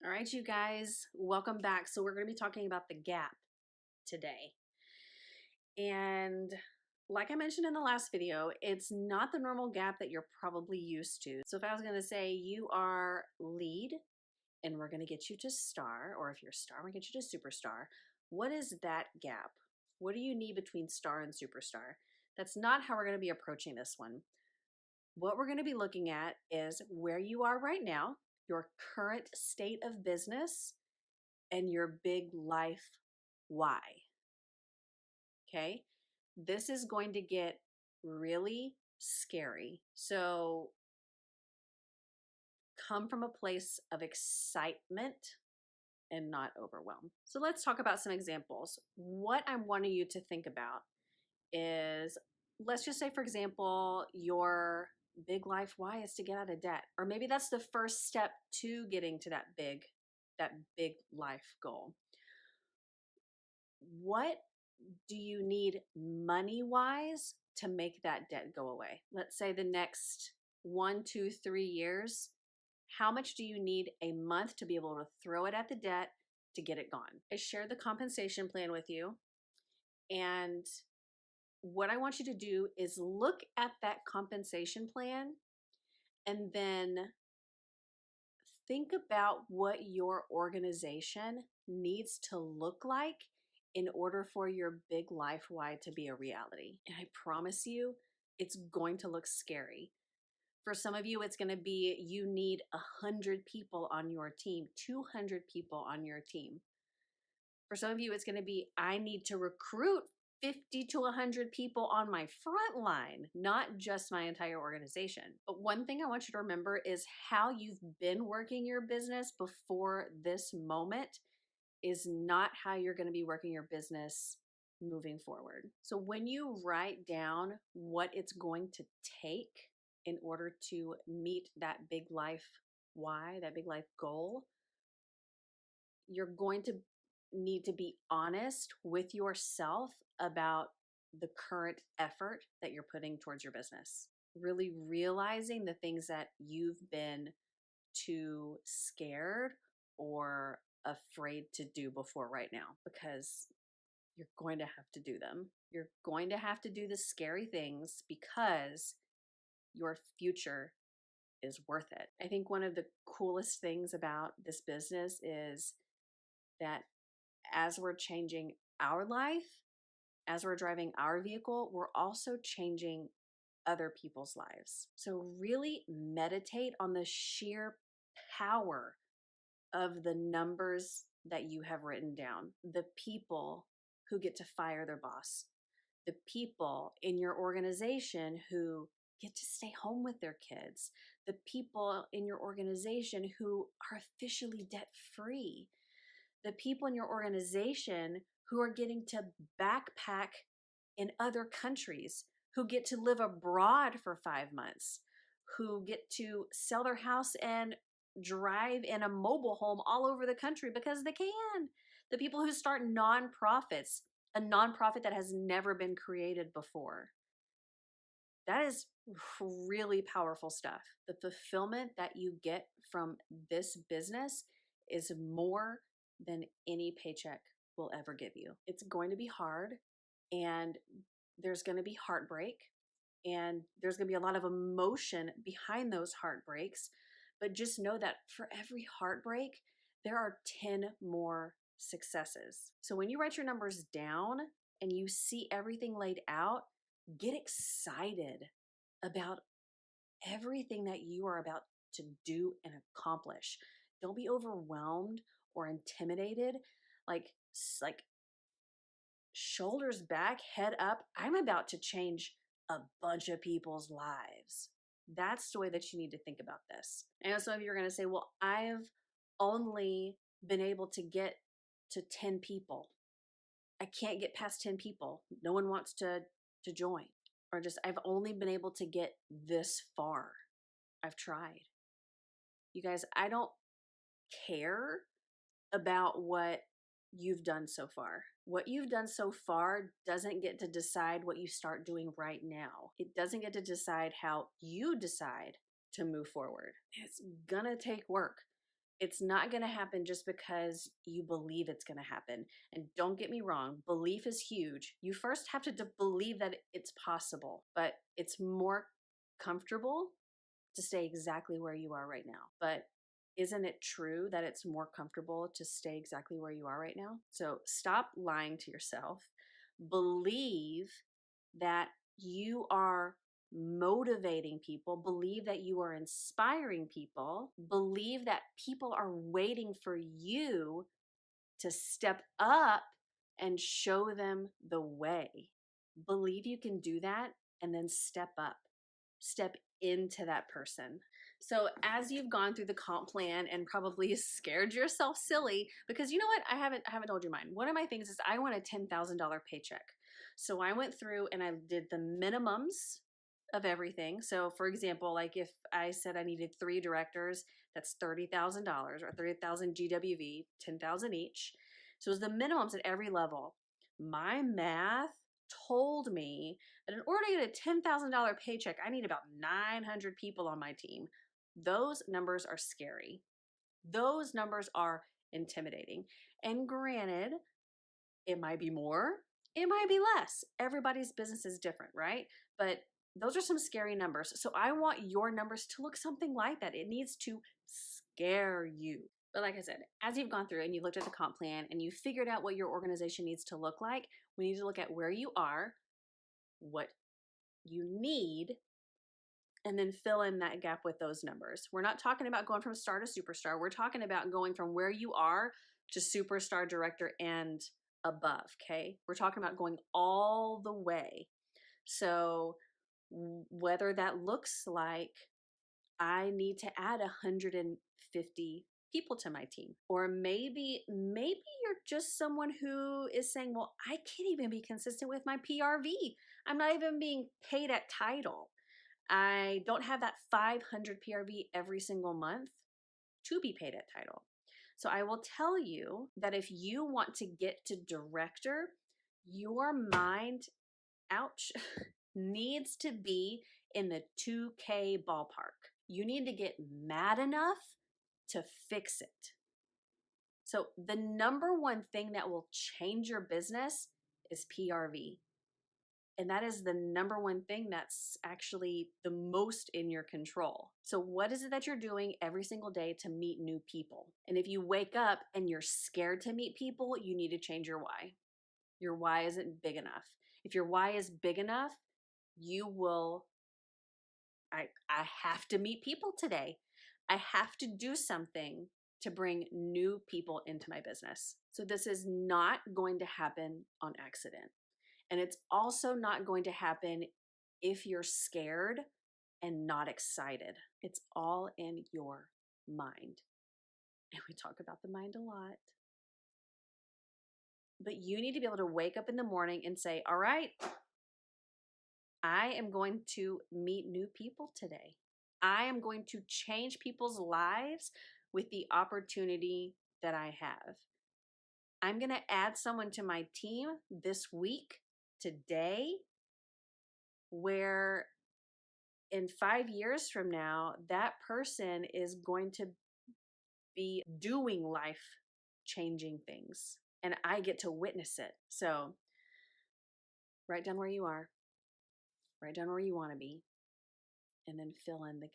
All right, you guys, welcome back. So we're going to be talking about the gap today. And like I mentioned in the last video, it's not the normal gap that you're probably used to. So if I was going to say you are lead and we're going to get you to star, or if you're star, we're going to get you to superstar, what is that gap? What do you need between star and superstar? That's not how we're going to be approaching this one. What we're going to be looking at is where you are right now, your current state of business, and your big life why. Okay? This is going to get really scary. So come from a place of excitement and not overwhelm. So let's talk about some examples. What I'm wanting you to think about is, let's just say, for example, your big life why is to get out of debt. Or maybe that's the first step to getting to that big life goal. What do you need money-wise to make that debt go away? Let's say the next 1, 2, 3 years, how much do you need a month to be able to throw it at the debt to get it gone? I shared the compensation plan with you, and what I want you to do is look at that compensation plan and then think about what your organization needs to look like in order for your big life why to be a reality. And I promise you, it's going to look scary. For some of you, it's going to be you need 100 people on your team, 200 people on your team. For some of you, it's going to be I need to recruit 50 to 100 people on my front line, not just my entire organization. But one thing I want you to remember is how you've been working your business before this moment is not how you're going to be working your business moving forward. So when you write down what it's going to take in order to meet that big life why, that big life goal, you're going to need to be honest with yourself about the current effort that you're putting towards your business. Really realizing the things that you've been too scared or afraid to do before right now, because you're going to have to do them. You're going to have to do the scary things because your future is worth it. I think one of the coolest things about this business is that as we're changing our life, as we're driving our vehicle, we're also changing other people's lives. So really meditate on the sheer power of the numbers that you have written down, the people who get to fire their boss, the people in your organization who get to stay home with their kids, the people in your organization who are officially debt-free, the people in your organization who are getting to backpack in other countries, who get to live abroad for 5 months, who get to sell their house and drive in a mobile home all over the country because they can. The people who start nonprofits, a nonprofit that has never been created before. That is really powerful stuff. The fulfillment that you get from this business is more than any paycheck will ever give you. It's going to be hard, and there's going to be heartbreak, and there's going to be a lot of emotion behind those heartbreaks. But just know that for every heartbreak, there are 10 more successes. So when you write your numbers down and you see everything laid out, get excited about everything that you are about to do and accomplish. Don't be overwhelmed or intimidated. Like shoulders back, head up. I'm about to change a bunch of people's lives. That's the way that you need to think about this. I know some of you are going to say, well, I've only been able to get to 10 people. I can't get past 10 people. No one wants to join. Or just, I've only been able to get this far. I've tried. You guys, I don't care about what you've done so far. What you've done so far doesn't get to decide what you start doing right now. It doesn't get to decide how you decide to move forward. It's gonna take work. It's not going to happen just because you believe it's going to happen. And don't get me wrong, belief is huge. You first have to believe that it's possible, but it's more comfortable to stay exactly where you are right now. But isn't it true that it's more comfortable to stay exactly where you are right now? So stop lying to yourself. Believe that you are motivating people, believe that you are inspiring people, believe that people are waiting for you to step up and show them the way. Believe you can do that and then step up, step into that person. So as you've gone through the comp plan and probably scared yourself silly, because you know what, I haven't told you mine. One of my things is I want a $10,000 paycheck. So I went through and I did the minimums of everything. So for example, like if I said I needed 3 directors, that's $30,000 or 30,000 GWV, 10,000 each. So it was the minimums at every level. My math told me that in order to get a $10,000 paycheck, I need about 900 people on my team. Those numbers are scary. Those numbers are intimidating. And granted, it might be more, it might be less. Everybody's business is different, right? But those are some scary numbers. So I want your numbers to look something like that. It needs to scare you. But like I said, as you've gone through and you looked at the comp plan and you figured out what your organization needs to look like, we need to look at where you are, what you need, and then fill in that gap with those numbers. We're not talking about going from star to superstar. We're talking about going from where you are to superstar, director, and above, okay? We're talking about going all the way. So whether that looks like I need to add 150 people to my team, or maybe you're just someone who is saying, well, I can't even be consistent with my PRV. I'm not even being paid at title. I don't have that 500 PRV every single month to be paid at title. So I will tell you that if you want to get to director, your mind, ouch, needs to be in the 2K ballpark. You need to get mad enough to fix it. So the number one thing that will change your business is PRV. And that is the number one thing that's actually the most in your control. So what is it that you're doing every single day to meet new people? And if you wake up and you're scared to meet people, you need to change your why. Your why isn't big enough. If your why is big enough, you will, I have to meet people today. I have to do something to bring new people into my business. So this is not going to happen on accident. And it's also not going to happen if you're scared and not excited. It's all in your mind. And we talk about the mind a lot. But you need to be able to wake up in the morning and say, all right, I am going to meet new people today. I am going to change people's lives with the opportunity that I have. I'm going to add someone to my team this week, today, where in 5 years from now, that person is going to be doing life changing things, and I get to witness it. So write down where you are, write down where you want to be, and then fill in the gap.